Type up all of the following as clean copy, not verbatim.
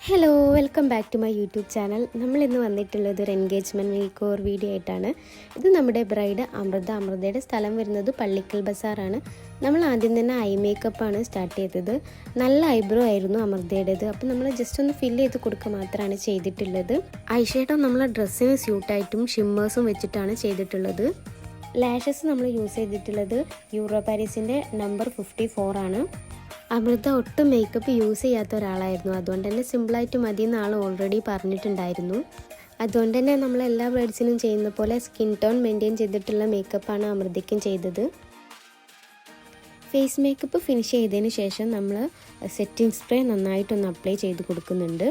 Hello welcome back to my YouTube channel. നമ്മളിന്ന് വന്നിട്ടുള്ളത് ഒരു എൻഗേജ്മെൻറ്റ് മേക്ക് ഓവർ വീഡിയോ ആയിട്ടാണ്. ഇത് നമ്മുടെ ബ്രൈഡ് അമൃതയുടെ സ്ഥലം വരുന്നത് പള്ളിക്കൽ ബസാറാണ്. നമ്മൾ ആദ്യം തന്നെ ഐ മേക്കപ്പാണ് സ്റ്റാർട്ട് ചെയ്തത്. നല്ല ഐബ്രോ ആയിരുന്നു അമൃതയുടേത്. അപ്പോൾ നമ്മൾ ജസ്റ്റ് ഒന്ന് ഫില്ല് ചെയ്ത് കൊടുക്കുക മാത്രമാണ് ചെയ്തിട്ടുള്ളത്. ഐ ഷേഡോ നമ്മൾ ഡ്രസ്സിന് സ്യൂട്ടായിട്ടും ഷിമ്മേഴ്സും വെച്ചിട്ടാണ് ചെയ്തിട്ടുള്ളത്. ലാഷസ് നമ്മൾ യൂസ് ചെയ്തിട്ടുള്ളത് യൂറോ പാരീസിൻ്റെ നമ്പർ 54 ആണ്. അമൃത ഒട്ടും മേക്കപ്പ് യൂസ് ചെയ്യാത്ത ഒരാളായിരുന്നു. അതുകൊണ്ട് തന്നെ സിമ്പിളായിട്ട് മതി എന്ന് ആൾ ഓൾറെഡി പറഞ്ഞിട്ടുണ്ടായിരുന്നു. അതുകൊണ്ട് തന്നെ നമ്മൾ എല്ലാ ബ്രൈഡ്സിനും ചെയ്യുന്ന പോലെ സ്കിൻ ടോൺ മെയിൻറ്റെയിൻ ചെയ്തിട്ടുള്ള മേക്കപ്പാണ് അമൃതയ്ക്കും ചെയ്തത്. ഫേസ് മേക്കപ്പ് ഫിനിഷ് ചെയ്തതിന് ശേഷം നമ്മൾ സെറ്റിംഗ് സ്പ്രേ നന്നായിട്ടൊന്ന് അപ്ലൈ ചെയ്ത് കൊടുക്കുന്നുണ്ട്.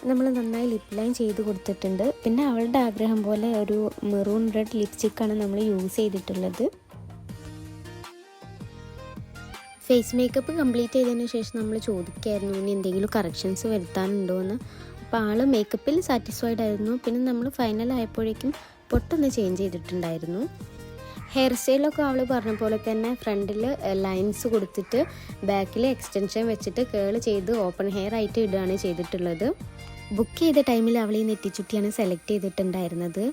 നമ്മൾ നന്നായി ലിപ് ലൈൻ ചെയ്ത് കൊടുത്തിട്ടുണ്ട്. പിന്നെ അവളുടെ ആഗ്രഹം പോലെ ഒരു മെറൂൺ റെഡ് ലിപ്സ്റ്റിക്കാണ് നമ്മൾ യൂസ് ചെയ്തിട്ടുള്ളത്. ഫേസ് മേക്കപ്പ് കംപ്ലീറ്റ് ചെയ്തതിന് ശേഷം നമ്മൾ ചോദിക്കായിരുന്നു ഇനി എന്തെങ്കിലും കറക്ഷൻസ് വരുത്താനുണ്ടോ എന്ന്. അപ്പോൾ ആൾ മേക്കപ്പിൽ സാറ്റിസ്ഫൈഡ് ആയിരുന്നു. പിന്നെ നമ്മൾ ഫൈനൽ ആയപ്പോഴേക്കും പൊട്ടൊന്ന് ചേഞ്ച് ചെയ്തിട്ടുണ്ടായിരുന്നു. ഹെയർ സ്റ്റൈലൊക്കെ അവൾ പറഞ്ഞ പോലെ തന്നെ ഫ്രണ്ടിൽ ലൈൻസ് കൊടുത്തിട്ട് ബാക്കിൽ എക്സ്റ്റൻഷൻ വെച്ചിട്ട് കേൾ ചെയ്ത് ഓപ്പൺ ഹെയർ ആയിട്ട് ഇടുകയാണ് ചെയ്തിട്ടുള്ളത്. ബുക്ക് ചെയ്ത ടൈമിൽ അവൾ ഈ നെറ്റിച്ചുട്ടിയാണ് സെലക്ട് ചെയ്തിട്ടുണ്ടായിരുന്നത്.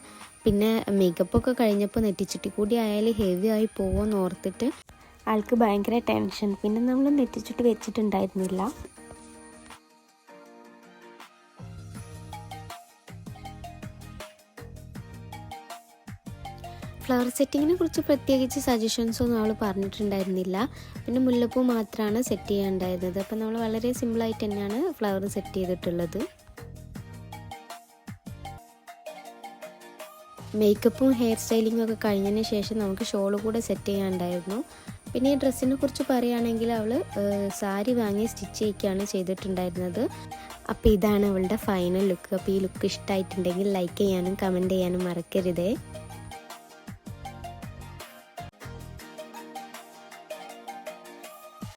പിന്നെ മേക്കപ്പൊക്കെ കഴിഞ്ഞപ്പോൾ നെറ്റിച്ചുട്ടി കൂടി ആയാൽ ഹെവി ആയി പോകുമെന്ന് ഓർത്തിട്ട് ആൾക്ക് ഭയങ്കര ടെൻഷൻ. പിന്നെ നമ്മൾ നെറ്റിച്ചുട്ടി വെച്ചിട്ടുണ്ടായിരുന്നില്ല. ഫ്ലവർ സെറ്റിങ്ങിനെ കുറിച്ച് പ്രത്യേകിച്ച് സജഷൻസൊന്നും അവൾ പറഞ്ഞിട്ടുണ്ടായിരുന്നില്ല. പിന്നെ മുല്ലപ്പൂ മാത്രമാണ് സെറ്റ് ചെയ്യാനുണ്ടായിരുന്നത്. അപ്പം നമ്മൾ വളരെ സിമ്പിളായിട്ട് തന്നെയാണ് ഫ്ലവർ സെറ്റ് ചെയ്തിട്ടുള്ളത്. മേക്കപ്പും ഹെയർ സ്റ്റൈലിങ്ങും ഒക്കെ കഴിഞ്ഞതിന് ശേഷം നമുക്ക് ഷോൾ കൂടെ സെറ്റ് ചെയ്യാനുണ്ടായിരുന്നു. പിന്നെ ഈ ഡ്രസ്സിനെ കുറിച്ച് പറയുകയാണെങ്കിൽ അവൾ സാരി വാങ്ങി സ്റ്റിച്ച് ചെയ്യിക്കുകയാണ് ചെയ്തിട്ടുണ്ടായിരുന്നത്. അപ്പോൾ ഇതാണ് അവളുടെ ഫൈനൽ ലുക്ക്. അപ്പോൾ ഈ ലുക്ക് ഇഷ്ടമായിട്ടുണ്ടെങ്കിൽ ലൈക്ക് ചെയ്യാനും കമൻറ്റ് ചെയ്യാനും മറക്കരുതേ.